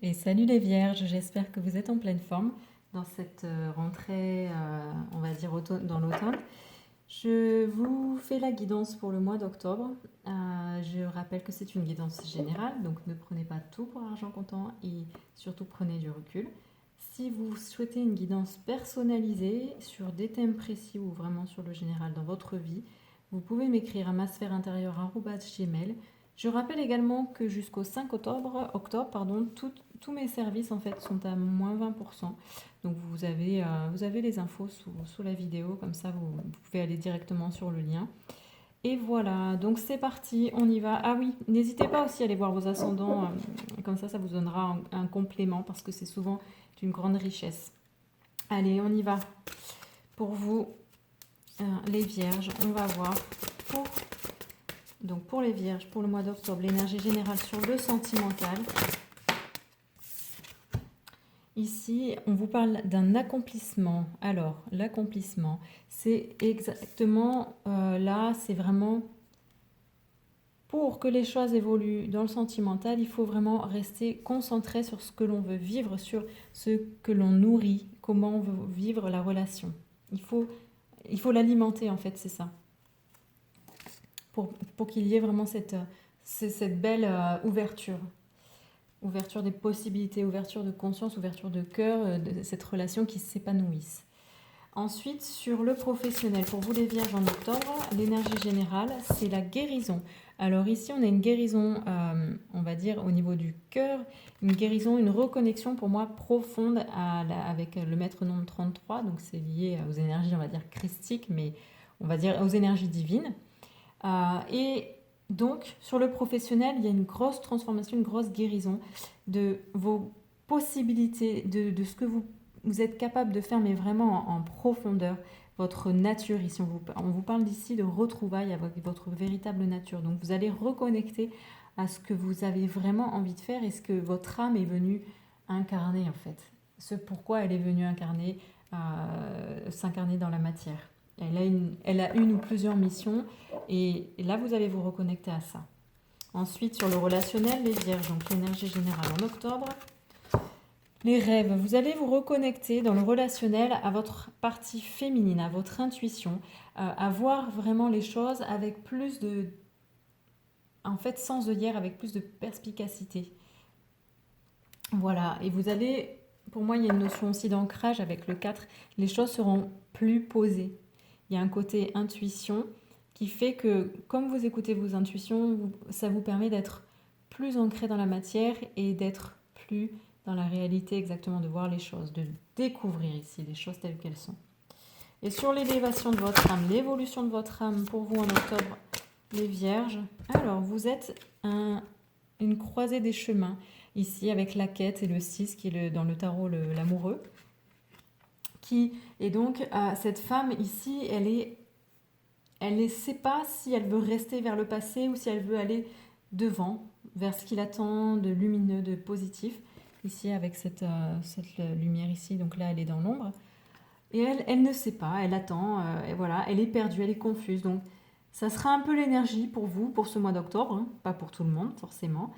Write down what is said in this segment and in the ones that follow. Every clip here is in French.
Et salut les vierges, j'espère que vous êtes en pleine forme dans cette rentrée, on va dire dans l'automne. Je vous fais la guidance pour le mois d'octobre. Je rappelle que c'est une guidance générale, donc ne prenez pas tout pour argent comptant et surtout prenez du recul. Si vous souhaitez une guidance personnalisée sur des thèmes précis ou vraiment sur le général dans votre vie, vous pouvez m'écrire à masphèreintérieure@gmail. Je rappelle également que jusqu'au 5 octobre, tous mes services en fait sont à moins 20%. Donc vous avez les infos sous la vidéo, comme ça vous pouvez aller directement sur le lien. Et voilà, donc c'est parti, on y va. Ah oui, n'hésitez pas aussi à aller voir vos ascendants, comme ça vous donnera un complément parce que c'est souvent d'une grande richesse. Allez, on y va. Pour vous, les vierges, on va voir pour les vierges, pour le mois d'octobre, l'énergie générale sur le sentimental. Ici, on vous parle d'un accomplissement. Alors, l'accomplissement, c'est exactement là, c'est vraiment pour que les choses évoluent dans le sentimental, il faut vraiment rester concentré sur ce que l'on veut vivre, sur ce que l'on nourrit, comment on veut vivre la relation. Il faut l'alimenter en fait, c'est ça. Pour qu'il y ait vraiment cette belle ouverture. Ouverture des possibilités, ouverture de conscience, ouverture de cœur, de cette relation qui s'épanouisse. Ensuite, sur le professionnel, pour vous les vierges en octobre, l'énergie générale, c'est la guérison. Alors ici, on a une guérison, on va dire, au niveau du cœur, une guérison, une reconnexion pour moi profonde avec le maître nombre 33, donc c'est lié aux énergies, on va dire, christiques, mais on va dire aux énergies divines. Et donc, sur le professionnel, il y a une grosse transformation, une grosse guérison de vos possibilités, de ce que vous êtes capable de faire, mais vraiment en profondeur, votre nature ici. On vous parle d'ici de retrouvailles avec votre véritable nature. Donc, vous allez reconnecter à ce que vous avez vraiment envie de faire et ce que votre âme est venue incarner, en fait. Ce pourquoi elle est venue incarner, s'incarner dans la matière. Elle a une ou plusieurs missions et là, vous allez vous reconnecter à ça. Ensuite, sur le relationnel, les vierges, donc l'énergie générale en octobre. Les rêves, vous allez vous reconnecter dans le relationnel à votre partie féminine, à votre intuition, à voir vraiment les choses avec plus de... En fait, sans œillère, avec plus de perspicacité. Voilà, et vous allez... Pour moi, il y a une notion aussi d'ancrage avec le 4. Les choses seront plus posées. Il y a un côté intuition qui fait que, comme vous écoutez vos intuitions, ça vous permet d'être plus ancré dans la matière et d'être plus dans la réalité exactement, de voir les choses, de découvrir ici les choses telles qu'elles sont. Et sur l'élévation de votre âme, l'évolution de votre âme pour vous en octobre, les vierges, alors vous êtes une croisée des chemins, ici avec la quête et le 6 qui est dans le tarot l'amoureux. Et donc cette femme ici, elle ne sait pas si elle veut rester vers le passé ou si elle veut aller devant, vers ce qu'il attend de lumineux, de positif. Ici, avec cette lumière ici, donc là, elle est dans l'ombre. Et elle ne sait pas, elle attend, et voilà, elle est perdue, elle est confuse. Donc, ça sera un peu l'énergie pour vous, pour ce mois d'octobre, hein, pas pour tout le monde, forcément.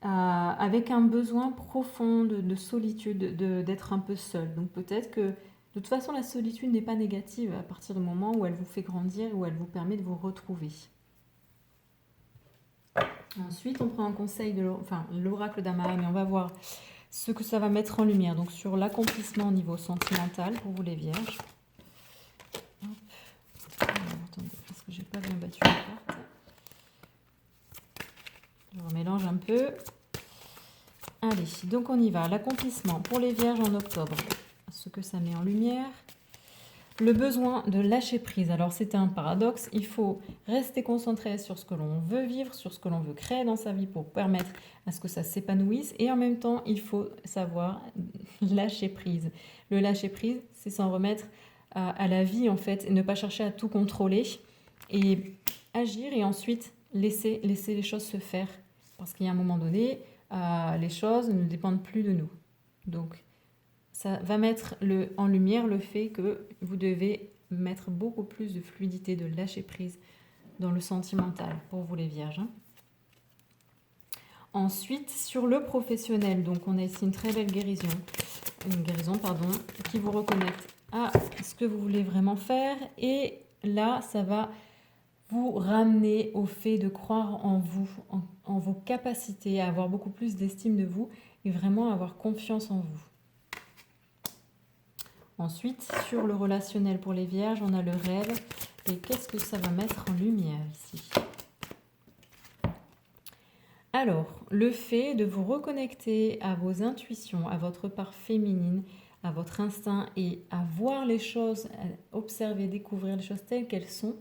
Avec un besoin profond de solitude, d'être un peu seul. Donc, peut-être que de toute façon, la solitude n'est pas négative à partir du moment où elle vous fait grandir, où elle vous permet de vous retrouver. Ensuite, on prend un conseil de l'oracle d'Amaha, mais on va voir ce que ça va mettre en lumière. Donc, sur l'accomplissement au niveau sentimental pour vous les vierges. Hop. Alors, attendez, parce que j'ai pas bien battu la carte. Je remélange un peu. Allez, donc on y va. L'accomplissement pour les vierges en octobre. Ce que ça met en lumière. Le besoin de lâcher prise. Alors c'est un paradoxe, il faut rester concentré sur ce que l'on veut vivre, sur ce que l'on veut créer dans sa vie pour permettre à ce que ça s'épanouisse et en même temps il faut savoir lâcher prise. Le lâcher prise, c'est s'en remettre à la vie en fait et ne pas chercher à tout contrôler et agir et ensuite laisser les choses se faire parce qu'il y a un moment donné, les choses ne dépendent plus de nous. Donc ça va mettre en lumière le fait que vous devez mettre beaucoup plus de fluidité, de lâcher prise dans le sentimental pour vous les vierges. Ensuite, sur le professionnel, donc on a ici une très belle guérison, qui vous reconnecte à ce que vous voulez vraiment faire. Et là, ça va vous ramener au fait de croire en vous, en vos capacités, à avoir beaucoup plus d'estime de vous et vraiment avoir confiance en vous. Ensuite, sur le relationnel pour les vierges, on a le rêve. Et qu'est-ce que ça va mettre en lumière ici? Alors, le fait de vous reconnecter à vos intuitions, à votre part féminine, à votre instinct et à voir les choses, à observer, découvrir les choses telles qu'elles sont,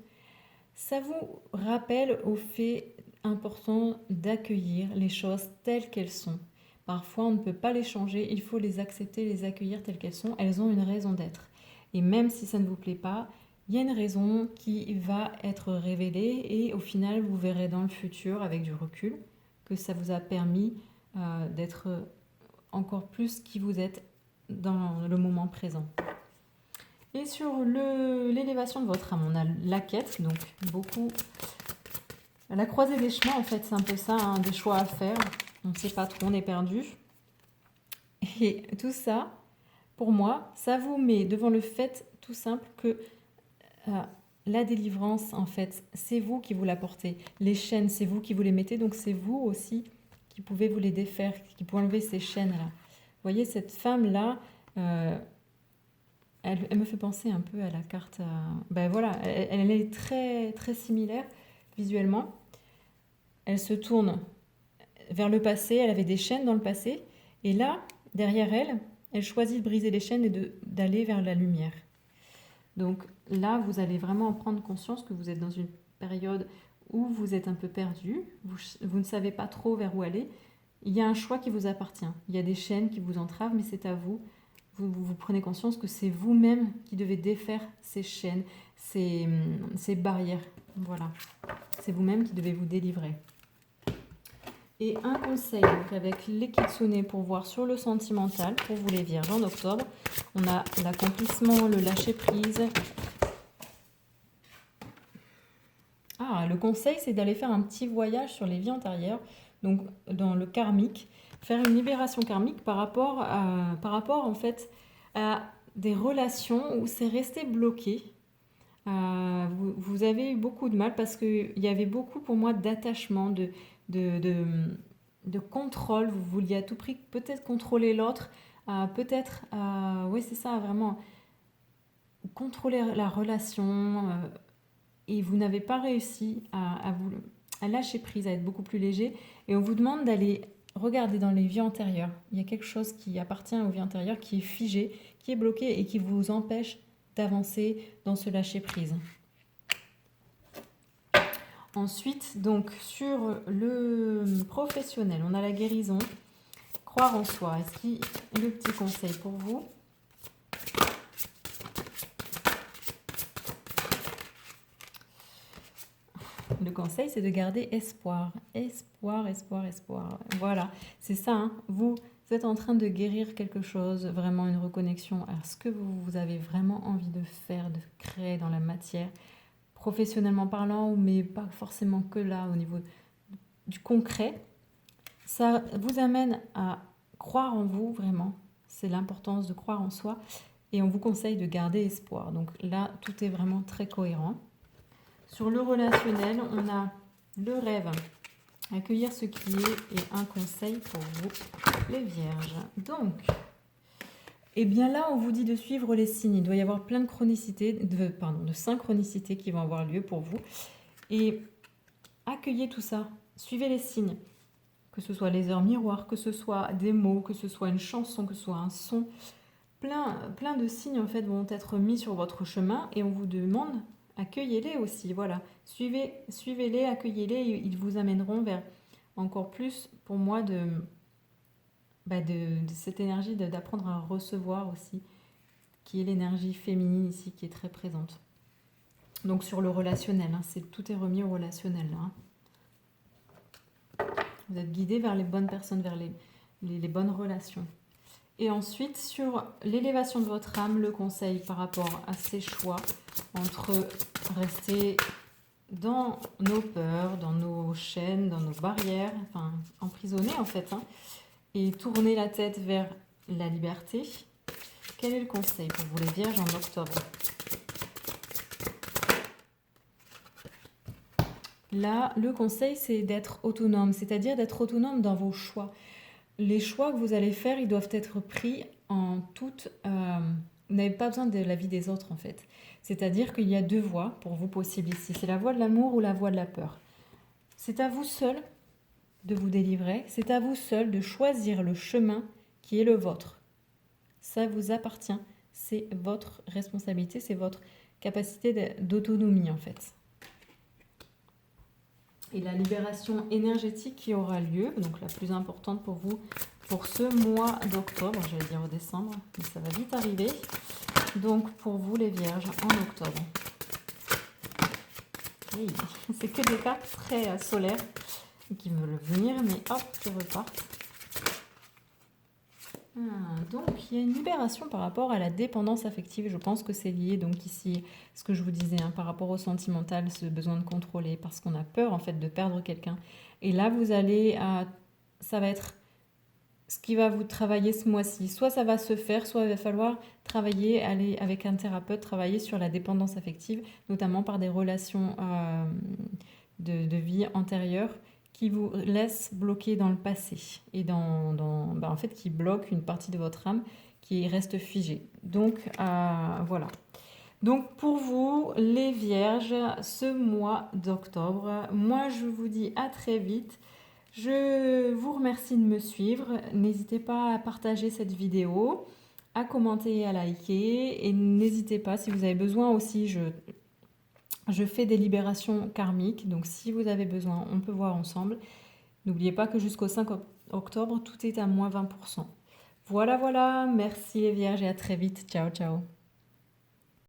ça vous rappelle au fait important d'accueillir les choses telles qu'elles sont. Parfois, on ne peut pas les changer, il faut les accepter, les accueillir telles qu'elles sont. Elles ont une raison d'être. Et même si ça ne vous plaît pas, il y a une raison qui va être révélée et au final, vous verrez dans le futur, avec du recul, que ça vous a permis d'être encore plus qui vous êtes dans le moment présent. Et sur l'élévation de votre âme, on a la quête, donc beaucoup la croisée des chemins, en fait, c'est un peu ça, hein, des choix à faire. On ne sait pas trop, on est perdu. Et tout ça, pour moi, ça vous met devant le fait tout simple que la délivrance, en fait, c'est vous qui vous la portez. Les chaînes, c'est vous qui vous les mettez, donc c'est vous aussi qui pouvez vous les défaire, qui pouvez enlever ces chaînes-là. Vous voyez, cette femme-là, elle me fait penser un peu à la carte... ben voilà, elle est très, très similaire visuellement. Elle se tourne vers le passé, elle avait des chaînes dans le passé, et là, derrière elle, elle choisit de briser les chaînes et d'aller vers la lumière. Donc là, vous allez vraiment en prendre conscience que vous êtes dans une période où vous êtes un peu perdu, vous ne savez pas trop vers où aller. Il y a un choix qui vous appartient. Il y a des chaînes qui vous entravent, mais c'est à vous. Vous prenez conscience que c'est vous-même qui devez défaire ces chaînes, ces barrières. Voilà. C'est vous-même qui devez vous délivrer. Et un conseil donc avec les kitsune pour voir sur le sentimental, pour vous les vierges en octobre, on a l'accomplissement, le lâcher-prise. Ah, le conseil, c'est d'aller faire un petit voyage sur les vies antérieures, donc dans le karmique, faire une libération karmique par rapport en fait à des relations où c'est resté bloqué. Vous avez eu beaucoup de mal parce qu'il y avait beaucoup pour moi d'attachement, de contrôle. Vous vouliez à tout prix peut-être contrôler l'autre, peut-être, oui c'est ça, vraiment contrôler la relation et vous n'avez pas réussi à lâcher prise, à être beaucoup plus léger. Et on vous demande d'aller regarder dans les vies antérieures. Il y a quelque chose qui appartient aux vies antérieures, qui est figé, qui est bloqué et qui vous empêche d'avancer dans ce lâcher prise. Ensuite, donc sur le professionnel, on a la guérison, croire en soi. Est-ce qu'il y a le petit conseil pour vous? Le conseil, c'est de garder espoir. Espoir, espoir, espoir. Voilà, c'est ça. Hein. Vous êtes en train de guérir quelque chose, vraiment une reconnexion à ce que vous avez vraiment envie de faire, de créer dans la matière, professionnellement parlant, mais pas forcément que là, au niveau du concret. Ça vous amène à croire en vous, vraiment. C'est l'importance de croire en soi. Et on vous conseille de garder espoir. Donc là, tout est vraiment très cohérent. Sur le relationnel, on a le rêve, accueillir ce qui est, et un conseil pour vous, les vierges. Donc, et bien là, on vous dit de suivre les signes. Il doit y avoir plein de de synchronicités qui vont avoir lieu pour vous. Et accueillez tout ça. Suivez les signes. Que ce soit les heures miroirs, que ce soit des mots, que ce soit une chanson, que ce soit un son. Plein de signes en fait vont être mis sur votre chemin et on vous demande, accueillez-les aussi. Voilà. Suivez-les, accueillez-les. Ils vous amèneront vers encore plus, pour moi, de cette énergie d'apprendre à recevoir aussi, qui est l'énergie féminine ici, qui est très présente. Donc sur le relationnel, hein, tout est remis au relationnel. Là, hein. Vous êtes guidé vers les bonnes personnes, vers les bonnes relations. Et ensuite, sur l'élévation de votre âme, le conseil par rapport à ces choix entre rester dans nos peurs, dans nos chaînes, dans nos barrières, enfin emprisonnés en fait, hein, et tourner la tête vers la liberté. Quel est le conseil pour vous les Vierges en octobre? Là, le conseil, c'est d'être autonome, c'est-à-dire d'être autonome dans vos choix. Les choix que vous allez faire, ils doivent être pris en toute... vous n'avez pas besoin de l'avis des autres, en fait. C'est-à-dire qu'il y a deux voies pour vous possibles ici. C'est la voie de l'amour ou la voie de la peur. C'est à vous seul de vous délivrer. C'est à vous seul de choisir le chemin qui est le vôtre. Ça vous appartient. C'est votre responsabilité, c'est votre capacité d'autonomie, en fait. Et la libération énergétique qui aura lieu, donc la plus importante pour vous, pour ce mois d'octobre, j'allais dire décembre, mais ça va vite arriver. Donc pour vous les Vierges en octobre. Oui, c'est que des cartes très solaires qui veulent venir, mais hop, qui repartent. Donc il y a une libération par rapport à la dépendance affective. Je pense que c'est lié donc ici, ce que je vous disais, hein, par rapport au sentimental, ce besoin de contrôler, parce qu'on a peur en fait de perdre quelqu'un. Et là vous allez ça va être ce qui va vous travailler ce mois-ci. Soit ça va se faire, soit il va falloir travailler, aller avec un thérapeute, travailler sur la dépendance affective, notamment par des relations de vie antérieure qui vous laisse bloquer dans le passé et en fait qui bloque une partie de votre âme qui reste figée. Donc voilà. Donc pour vous les Vierges, ce mois d'octobre, moi je vous dis à très vite. Je vous remercie de me suivre. N'hésitez pas à partager cette vidéo, à commenter et à liker. Et n'hésitez pas, si vous avez besoin aussi, je fais des libérations karmiques, donc si vous avez besoin, on peut voir ensemble. N'oubliez pas que jusqu'au 5 octobre, tout est à moins 20%. Voilà, merci les Vierges et à très vite. Ciao, ciao.